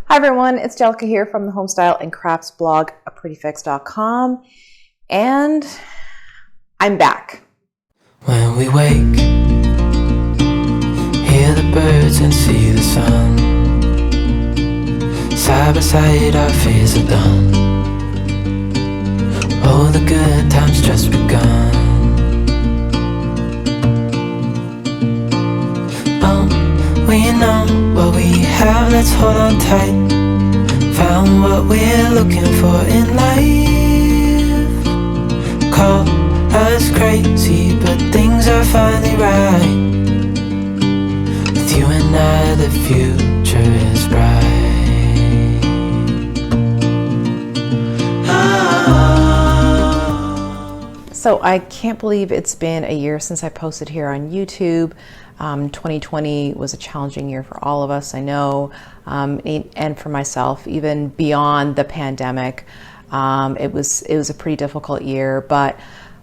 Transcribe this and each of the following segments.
Hi everyone, it's Jellica here from the Homestyle and Crafts blog, aprettyfix.com, and I'm back. When we wake, hear the birds and see the sun. Side by side our fears are done. Oh, the good times just begun. We know what we have, let's hold on tight. Found what we're looking for in life. Call us crazy, but things are finally right. With you and I, the future is bright. So I can't believe it's been a year since I posted here on YouTube. 2020 was a challenging year for all of us, I know, and for myself, even beyond the pandemic. It was a pretty difficult year, but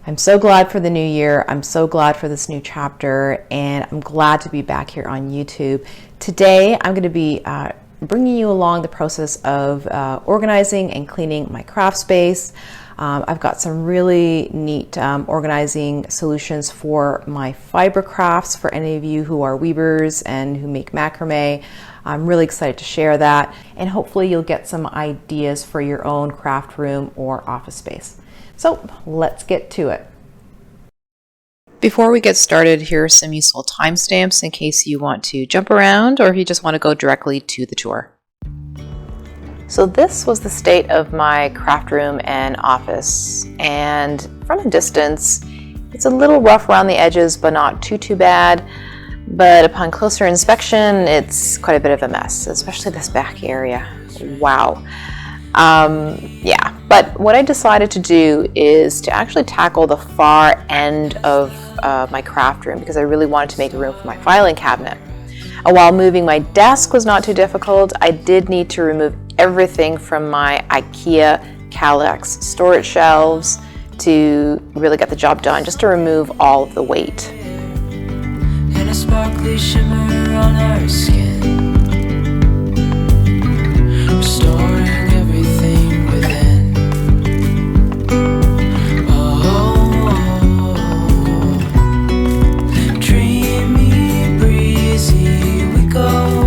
I'm so glad for the new year. I'm so glad for this new chapter, and I'm glad to be back here on YouTube. Today, I'm going to be bringing you along the process of organizing and cleaning my craft space. I've got some really neat organizing solutions for my fiber crafts for any of you who are weavers and who make macrame. I'm really excited to share that, and hopefully you'll get some ideas for your own craft room or office space. So let's get to it. Before we get started, here are some useful timestamps in case you want to jump around or if you just want to go directly to the tour. So this was the state of my craft room and office, and from a distance it's a little rough around the edges but not too bad, but upon closer inspection it's quite a bit of a mess, especially this back area. Wow. Yeah, but what I decided to do is to actually tackle the far end of my craft room because I really wanted to make room for my filing cabinet. While moving my desk was not too difficult, I did need to remove everything from my IKEA Kallax storage shelves to really get the job done, just to remove all of the weight. And a sparkly shimmer on our skin, restoring everything within. Oh, dreamy, breezy we go.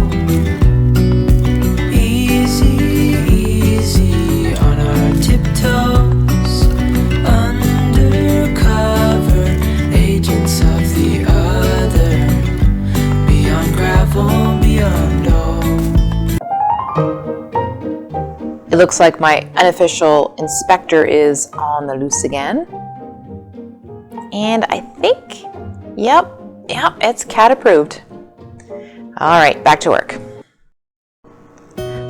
It looks like my unofficial inspector is on the loose again. And I think, yep, it's CAT approved. All right, back to work.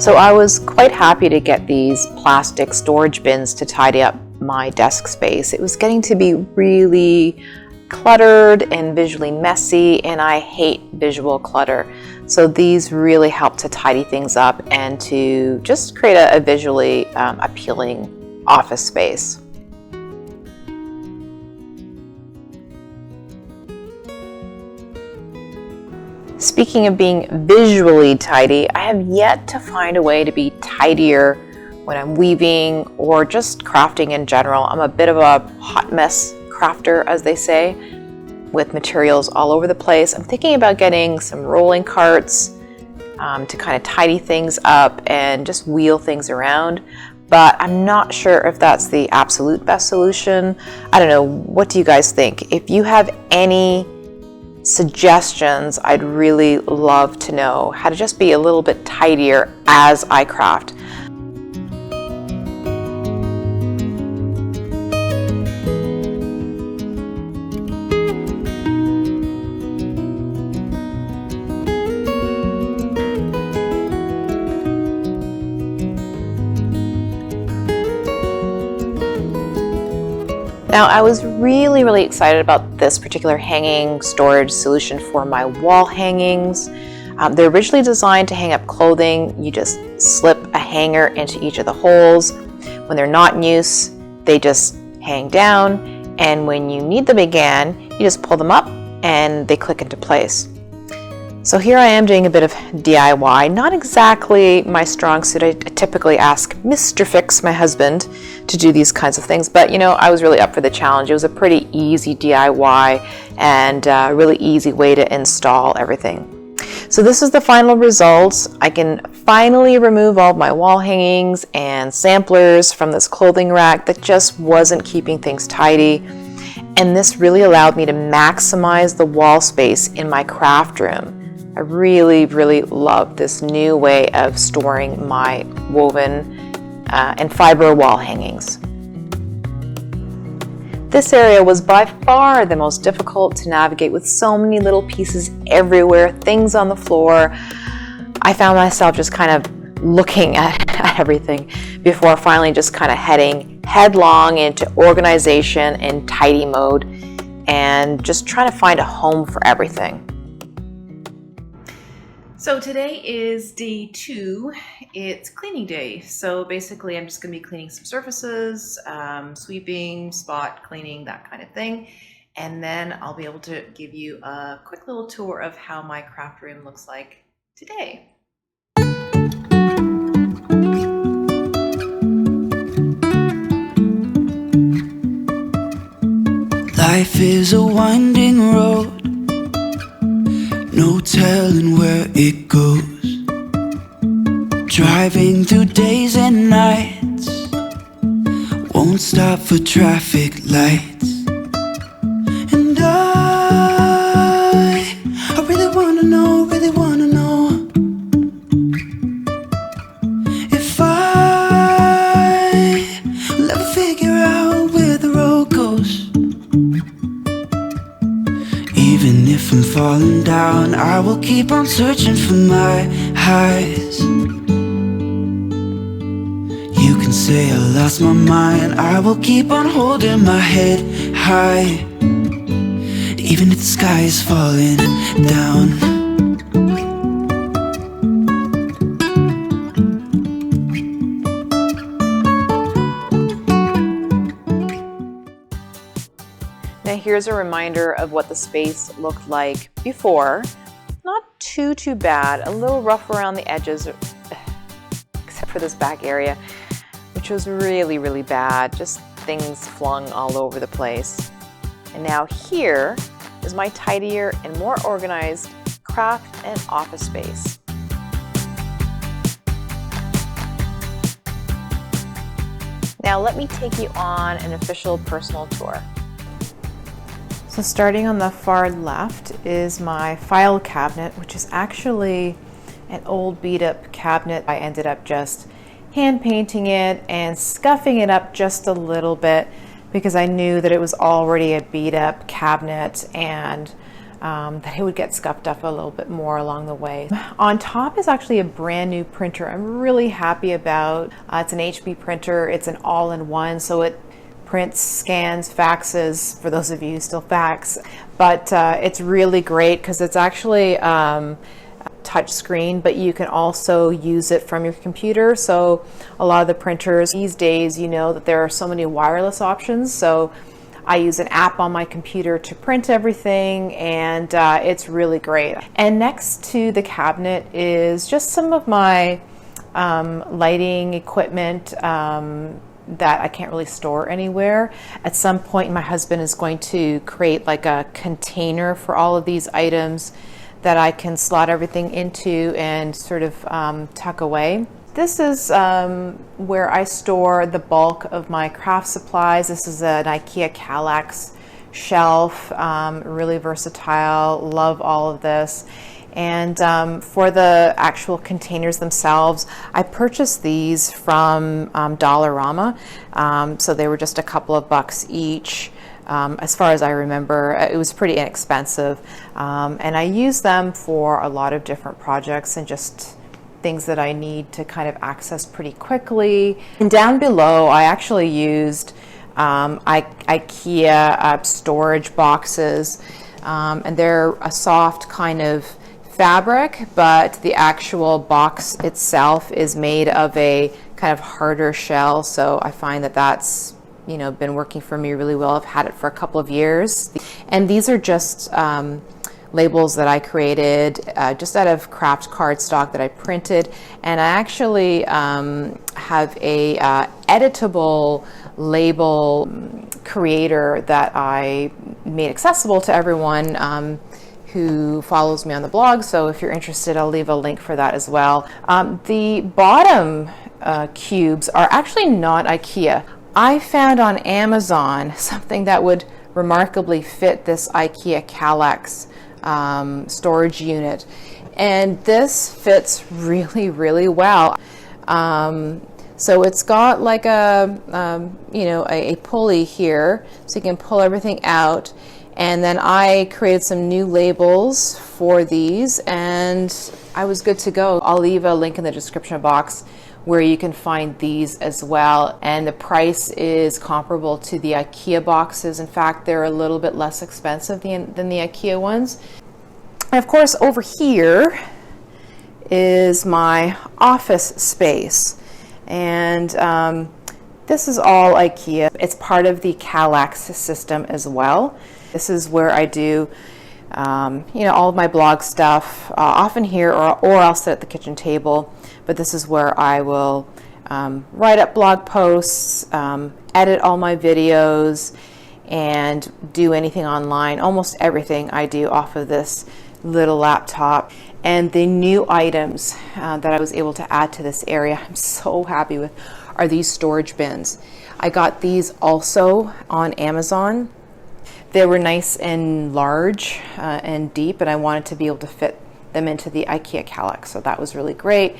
So I was quite happy to get these plastic storage bins to tidy up my desk space. It was getting to be really cluttered and visually messy, and I hate visual clutter. So these really help to tidy things up and to just create a visually appealing office space. Speaking of being visually tidy, I have yet to find a way to be tidier when I'm weaving or just crafting in general. I'm a bit of a hot mess crafter, as they say, with materials all over the place. I'm thinking about getting some rolling carts to kind of tidy things up and just wheel things around, but I'm not sure if that's the absolute best solution. I don't know, what do you guys think? If you have any suggestions, I'd really love to know how to just be a little bit tidier as I craft. Now, I was really excited about this particular hanging storage solution for my wall hangings. They're originally designed to hang up clothing. You just slip a hanger into each of the holes. When they're not in use, they just hang down, and when you need them again, you just pull them up and they click into place. So here I am doing a bit of DIY, not exactly my strong suit. I typically ask Mr. Fix, my husband, to do these kinds of things, but you know, I was really up for the challenge. It was a pretty easy DIY and a really easy way to install everything. So this is the final results. I can finally remove all of my wall hangings and samplers from this clothing rack that just wasn't keeping things tidy. And this really allowed me to maximize the wall space in my craft room. I really, really love this new way of storing my woven and fiber wall hangings. This area was by far the most difficult to navigate with so many little pieces everywhere, things on the floor. I found myself just kind of looking at everything before finally just kind of heading headlong into organization and tidy mode and just trying to find a home for everything. So today is day 2. It's cleaning day. So basically I'm just going to be cleaning some surfaces, sweeping, spot cleaning, that kind of thing. And then I'll be able to give you a quick little tour of how my craft room looks like today. Life is a winding road, no telling where it goes. Driving through days and nights, won't stop for traffic lights. And I really wanna know, if I will ever figure out where the road goes. Even if I'm falling down, I will keep on searching for my highs. You can say I lost my mind, I will keep on holding my head high, even if the sky is falling down. Now here's a reminder of what the space looked like before. Not too bad, a little rough around the edges, except for this back area, which was really, really bad. Just things flung all over the place. And now here is my tidier and more organized craft and office space. Now let me take you on an official personal tour. So starting on the far left is my file cabinet, which is actually an old beat up cabinet. I ended up just hand painting it and scuffing it up just a little bit because I knew that it was already a beat up cabinet and that it would get scuffed up a little bit more along the way. On top is actually a brand new printer I'm really happy about. It's an HP printer, it's an all-in-one, so it prints, scans, faxes, for those of you who still fax, but it's really great because it's actually touch screen, but you can also use it from your computer. So a lot of the printers these days, you know that there are so many wireless options, so I use an app on my computer to print everything, and it's really great. And next to the cabinet is just some of my lighting equipment that I can't really store anywhere. At some point my husband is going to create like a container for all of these items that I can slot everything into and sort of tuck away. This is where I store the bulk of my craft supplies. This is an IKEA Kallax shelf, really versatile, love all of this. And for the actual containers themselves, I purchased these from Dollarama. So they were just a couple of bucks each. As far as I remember, it was pretty inexpensive. And I use them for a lot of different projects and just things that I need to kind of access pretty quickly. And down below, I actually used IKEA storage boxes. And they're a soft kind of fabric, but the actual box itself is made of a kind of harder shell. So I find that that's been working for me really well. I've had it for a couple of years. And these are just labels that I created just out of craft cardstock that I printed, and I actually have a editable label creator that I made accessible to everyone who follows me on the blog. So if you're interested, I'll leave a link for that as well. The bottom cubes are actually not IKEA. I found on Amazon something that would remarkably fit this IKEA Kallax storage unit, and this fits really, really well. So it's got like a a pulley here, so you can pull everything out. And then I created some new labels for these, and I was good to go. I'll leave a link in the description box where you can find these as well. And the price is comparable to the IKEA boxes. In fact, they're a little bit less expensive than the IKEA ones. And of course, over here is my office space. And this is all IKEA. It's part of the Kallax system as well. This is where I do, all of my blog stuff, often here, or I'll sit at the kitchen table. But this is where I will write up blog posts, edit all my videos, and do anything online. Almost everything I do off of this little laptop. And the new items that I was able to add to this area, I'm so happy with, are these storage bins. I got these also on Amazon. They were nice and large and deep, and I wanted to be able to fit them into the IKEA Kallax, so that was really great.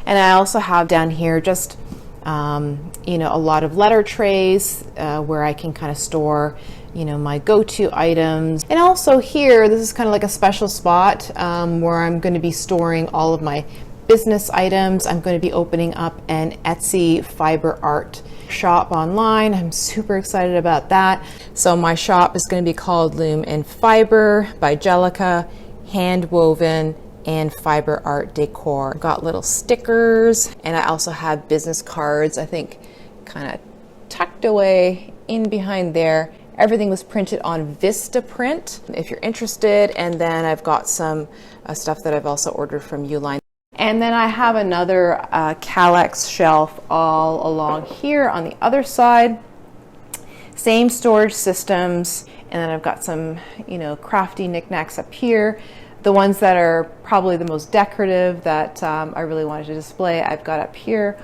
And I also have down here just a lot of letter trays where I can kind of store my go-to items. And also here, this is kind of like a special spot where I'm going to be storing all of my business items. I'm going to be opening up an Etsy fiber art shop online. I'm super excited about that. So my shop is going to be called Loom and Fiber by Jellica, hand woven and fiber art decor. Got little stickers, and I also have business cards, I think kind of tucked away in behind there. Everything was printed on Vistaprint if you're interested. And then I've got some stuff that I've also ordered from Uline. And then I have another Kallax shelf all along here on the other side. Same storage systems. And then I've got some, crafty knickknacks up here. The ones that are probably the most decorative that I really wanted to display, I've got up here.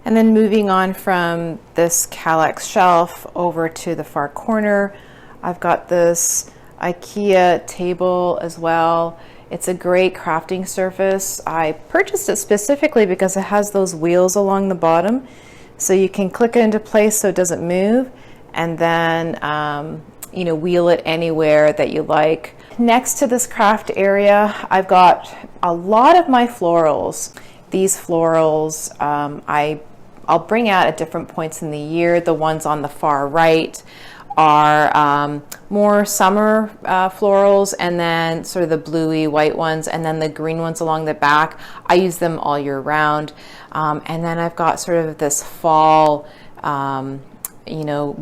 And then moving on from this Kallax shelf over to the far corner, I've got this IKEA table as well. It's a great crafting surface. I purchased it specifically because it has those wheels along the bottom, so you can click it into place so it doesn't move, and then wheel it anywhere that you like. Next to this craft area, I've got a lot of my florals. These florals I'll bring out at different points in the year. The ones on the far right are more summer florals, and then sort of the bluey white ones, and then the green ones along the back. I use them all year round. And then I've got sort of this fall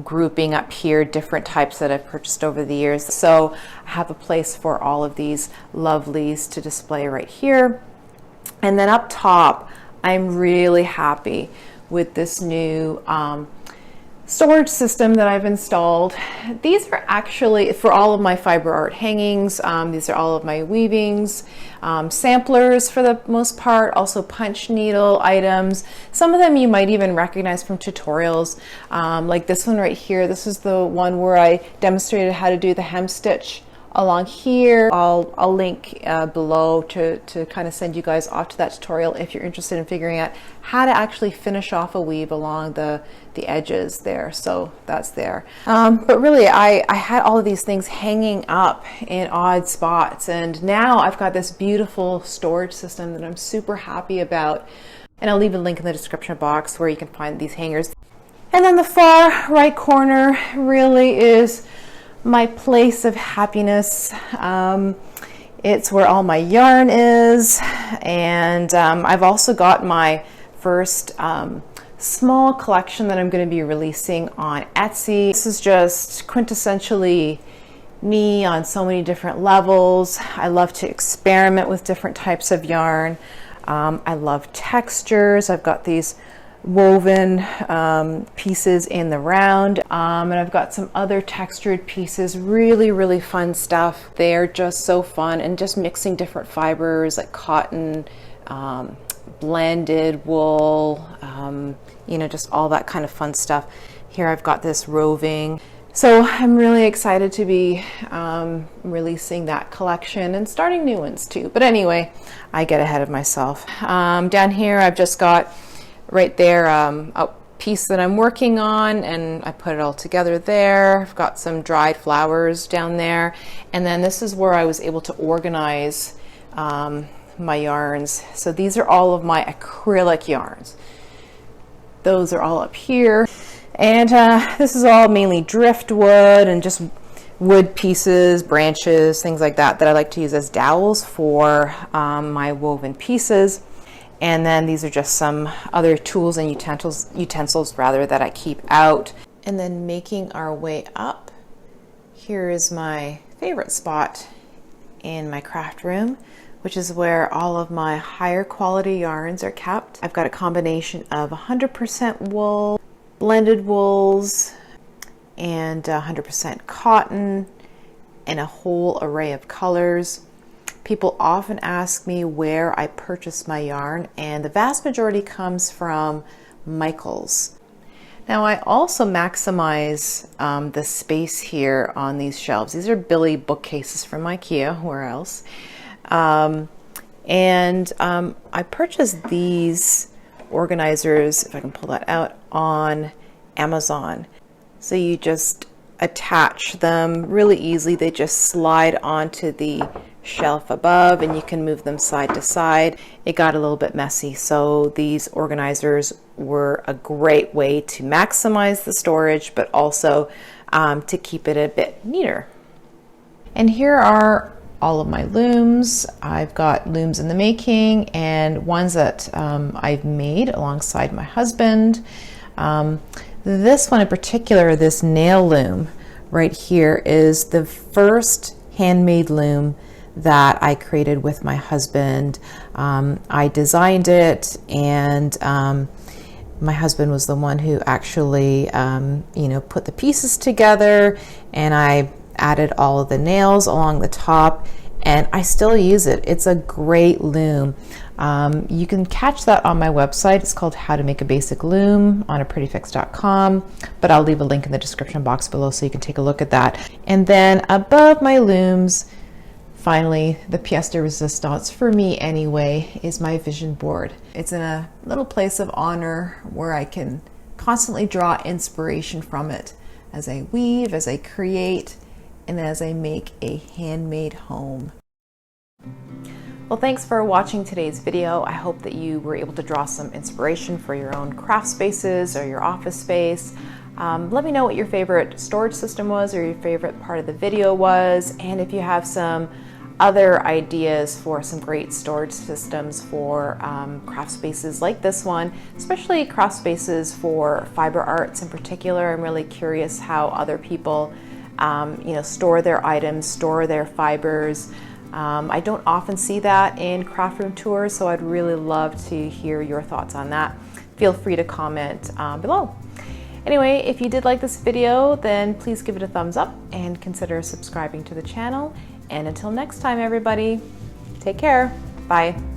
grouping up here, different types that I've purchased over the years. So I have a place for all of these lovelies to display right here. And then up top, I'm really happy with this new storage system that I've installed. These are actually for all of my fiber art hangings. These are all of my weavings, samplers for the most part, also punch needle items. Some of them you might even recognize from tutorials, like this one right here. This is the one where I demonstrated how to do the hemstitch along here. I'll link below to kind of send you guys off to that tutorial if you're interested in figuring out how to actually finish off a weave along the edges there. So that's there. But really, I had all of these things hanging up in odd spots, and now I've got this beautiful storage system that I'm super happy about. And I'll leave a link in the description box where you can find these hangers. And then the far right corner really is my place of happiness. It's where all my yarn is, and I've also got my first small collection that I'm going to be releasing on Etsy. This is just quintessentially me on so many different levels. I love to experiment with different types of yarn. I love textures. I've got these woven pieces in the round, and I've got some other textured pieces, really fun stuff. They're just so fun, and just mixing different fibers like cotton, blended wool, you know, just all that kind of fun stuff. Here I've got this roving. So I'm really excited to be releasing that collection and starting new ones too. But anyway, I get ahead of myself. Down here I've just got right there a piece that I'm working on, and I put it all together there. I've got some dried flowers down there, and then this is where I was able to organize my yarns. So these are all of my acrylic yarns. Those are all up here, and this is all mainly driftwood and just wood pieces, branches, things like that I like to use as dowels for my woven pieces. And then these are just some other tools and utensils rather that I keep out. And then making our way up, here is my favorite spot in my craft room, which is where all of my higher quality yarns are kept. I've got a combination of 100% wool, blended wools, and 100% cotton, and a whole array of colors. People often ask me where I purchase my yarn, and the vast majority comes from Michaels. Now I also maximize the space here on these shelves. These are Billy bookcases from IKEA, where else? I purchased these organizers, if I can pull that out, on Amazon. So you just attach them really easily. They just slide onto the shelf above, and you can move them side to side. It got a little bit messy, so these organizers were a great way to maximize the storage, but also to keep it a bit neater. And here are all of my looms. I've got looms in the making and ones that I've made alongside my husband. This one in particular, this nail loom right here, is the first handmade loom that I created with my husband. I designed it, and my husband was the one who actually put the pieces together, and I added all of the nails along the top, and I still use it. It's a great loom. You can catch that on my website. It's called How to Make a Basic Loom on aprettyfix.com, but I'll leave a link in the description box below so you can take a look at that. And then above my looms, finally, the pièce de résistance, for me anyway, is my vision board. It's in a little place of honor where I can constantly draw inspiration from it as I weave, as I create, and as I make a handmade home. Well, thanks for watching today's video. I hope that you were able to draw some inspiration for your own craft spaces or your office space. Let me know what your favorite storage system was, or your favorite part of the video was, and if you have some other ideas for some great storage systems for craft spaces like this one, especially craft spaces for fiber arts in particular. I'm really curious how other people store their items, store their fibers. I don't often see that in craft room tours, so I'd really love to hear your thoughts on that. Feel free to comment below. Anyway, if you did like this video, then please give it a thumbs up and consider subscribing to the channel. And until next time, everybody, take care. Bye.